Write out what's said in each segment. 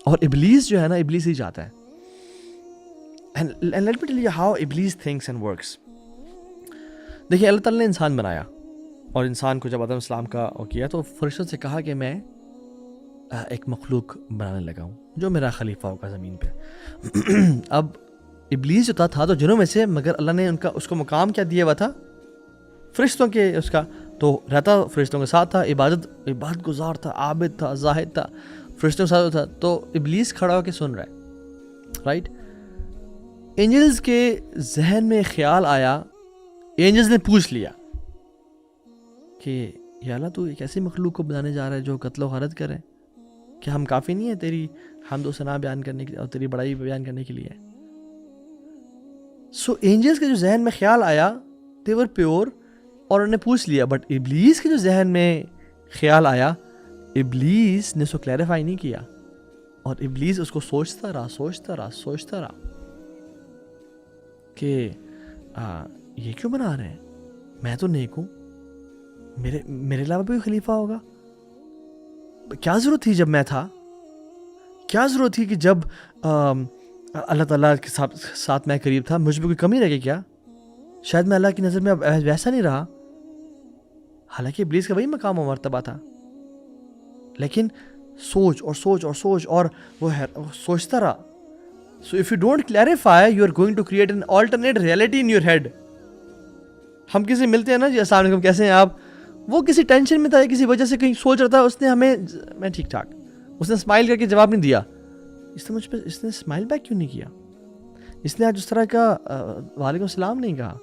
اور ابلیس جو ہے نا, ابلیس ہی چاہتا ہے. And let me tell you how Iblis thinks and works. دیکھیے اللہ تعالیٰ نے انسان بنایا, اور انسان کو جب آدم السلام کا کیا تو فرشتوں سے کہا کہ میں ایک مخلوق بنانے لگا ہوں جو میرا خلیفہ ہوگا زمین پہ. اب ابلیس جو تھا تو جنوں میں سے, مگر اللہ نے اس کو مقام کیا دیا ہوا تھا, فرشتوں کے اس کا, تو رہتا فرشتوں کے ساتھ تھا, عبادت گزار تھا, عابد تھا, زاہد تھا, فرشتوں کے ساتھ تھا. تو ابلیس کھڑا ہو کے سن رہا ہے, رائٹ. اینجلز کے ذہن میں خیال آیا, اینجلز نے پوچھ لیا کہ یا اللہ تو ایک ایسی مخلوق کو بنانے جا رہا ہے جو قتل و غارت کرے, کیا ہم کافی نہیں ہیں تیری حمد و ثنا بیان کرنے کے لیے اور تیری بڑائی بیان کرنے کے لیے؟ سو اینجلز کے جو ذہن میں خیال آیا they were pure, اور انہوں نے پوچھ لیا. بٹ ابلیس کے جو ذہن میں خیال آیا, ابلیس نے اس کو کلیریفائی نہیں کیا, اور ابلیس اس کو سوچتا رہا کہ یہ کیوں بنا رہے ہیں, میں تو نیک ہوں, میرے علاوہ بھی خلیفہ ہوگا, کیا ضرورت تھی جب میں تھا, کیا ضرورت تھی کہ جب اللہ تعالیٰ کے ساتھ میں قریب تھا مجھ میں کوئی کمی رہ گئی کیا؟ شاید میں اللہ کی نظر میں اب ویسا نہیں رہا, حالانکہ ابلیس کا وہی مقام و مرتبہ تھا. لیکن سوچ اور وہ سوچتا رہا. So if you don't clarify, you are going to create an alternate reality in your head. ہم کسی ملتے ہیں نا جی, السلام علیکم کیسے ہیں آپ, وہ کسی ٹینشن میں تھا, کسی وجہ سے کہیں سوچ رہا تھا, اس نے ہمیں میں ٹھیک ٹھاک, اس نے اسمائل کر کے جواب نہیں دیا. اس نے مجھ پہ اس نے اسمائل بیک کیوں نہیں کیا, اس نے آج اس طرح کا وعلیکم السلام نہیں کہا,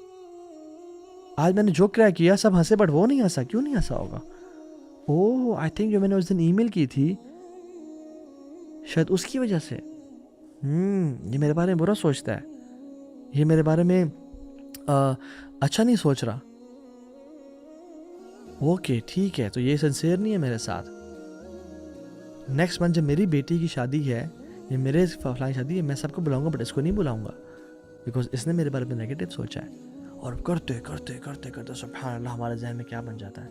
آج میں نے جو کیا سب ہنسے بٹ وہ نہیں ہنسا, کیوں نہیں ہنسا ہوگا؟ اوہ آئی تھنک جو میں نے اس دن ای میل کی تھی شاید اس کی وجہ سے, یہ میرے بارے میں برا سوچتا ہے, یہ میرے بارے میں اچھا نہیں سوچ رہا. اوکے ٹھیک ہے, تو یہ سنسیئر نہیں ہے میرے ساتھ. نیکسٹ منتھ جب میری بیٹی کی شادی ہے یا میرے فلاں شادی ہے, میں سب کو بلاؤں گا بٹ اس کو نہیں بلاؤں گا, بیکاز اس نے میرے بارے میں نیگیٹو سوچا ہے. اور کرتے سبحان اللہ ہمارے ذہن میں کیا بن جاتا ہے.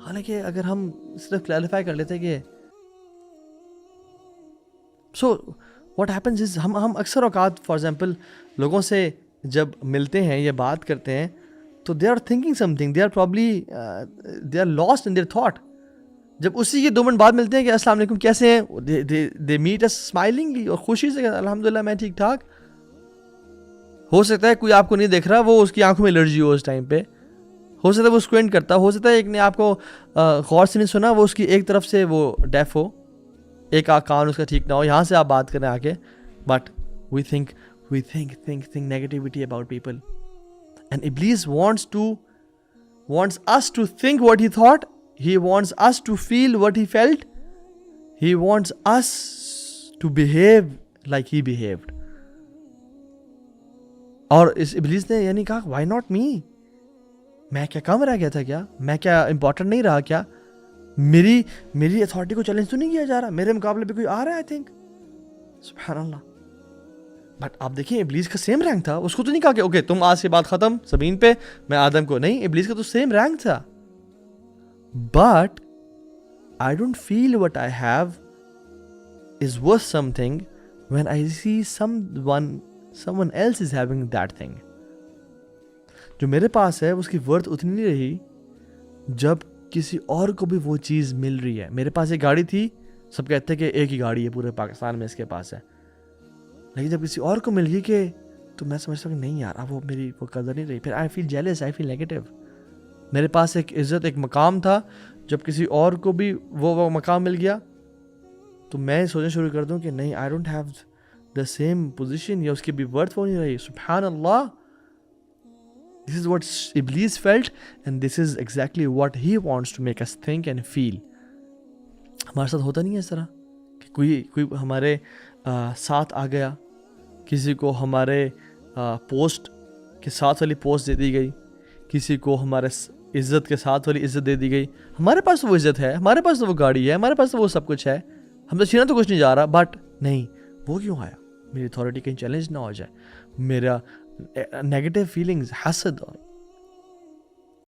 حالانکہ اگر ہم صرف کلیریفائی کر لیتے کہ سو واٹ ہیپنز از, ہم اکثر اوقات فار ایگزامپل لوگوں سے جب ملتے ہیں یا بات کرتے ہیں تو they are thinking something, they are probably they are lost in their thought. جب اسی کے 2 منٹ بعد ملتے ہیں کہ السلام علیکم کیسے ہیں, دے میٹ اس اسمائلنگلی اور خوشی سے, الحمدللہ میں ٹھیک ٹھاک. ہو سکتا ہے کوئی آپ کو نہیں دیکھ رہا, وہ اس کی آنکھوں میں الرجی ہو اس ٹائم پہ, ہو سکتا ہے وہ اسکوینٹ کرتا, ہو سکتا ہے ایک نے آپ کو غور سے نہیں سنا, وہ اس کی ایک طرف سے وہ ڈیف ہو, ایک کان اس کا ٹھیک نہ ہو, یہاں سے آپ بات کریں آ کے. But we think negativity about people, and Iblis wants us to think what he thought, he wants us to feel what he felt, he wants us to behave like he behaved. اور اس ابلیس نے یعنی کہا why not me, میں کیا کم رہ گیا تھا کیا, میں کیا امپورٹنٹ نہیں رہا کیا, میری اتھارٹی کو چیلنج تو نہیں کیا جا رہا, میرے مقابلے پہ کوئی آ رہا ہے. آئی تھنک سبحان اللہ. بٹ آپ دیکھیں ابلیس کا سیم رینک تھا, اس کو تو نہیں کہا کہ اوکے تم آج کے بعد ختم زمین پہ, میں آدم کو نہیں, ابلیس کا تو سیم رینک تھا. But I don't feel what I have is worth something when I see someone else is having that thing. جو میرے پاس ہے اس کی ورتھ اتنی نہیں رہی جب کسی اور کو بھی وہ چیز مل رہی ہے. میرے پاس ایک گاڑی تھی, سب کہتے ہیں کہ ایک ہی گاڑی ہے پورے پاکستان میں اس کے پاس ہے, لیکن جب کسی اور کو مل گئی کہ تو میں سمجھتا ہوں کہ نہیں یار اب وہ میری وہ قدر نہیں رہی, پھر آئی فیل جیلس, آئی فیل نیگیٹو. میرے پاس ایک عزت ایک مقام تھا, جب کسی اور کو بھی وہ مقام مل گیا تو میں سوچنا شروع کر دوں کہ نہیں I don't have the same position, یا اس کی بھی ورتھ وہ نہیں رہی. سبحان اللہ, this is what Iblis felt and this is exactly what he wants to make us think and feel. ہمارے ساتھ ہوتا نہیں ہے اس طرح کہ کوئی ہمارے ساتھ آ گیا, کسی کو ہمارے پوسٹ کے ساتھ والی پوسٹ دے دی گئی, کسی کو ہمارے عزت کے ساتھ والی عزت دے دی گئی. ہمارے پاس تو وہ عزت ہے, ہمارے پاس تو وہ گاڑی ہے, ہمارے پاس تو وہ سب کچھ ہے, ہم تو چھینا تو کچھ نہیں جا رہا. بٹ نہیں, وہ کیوں آیا, میری اتھارٹی کہیں چیلنج نہ ہو جائے, میرا نیگیٹو فیلنگز, حسد اور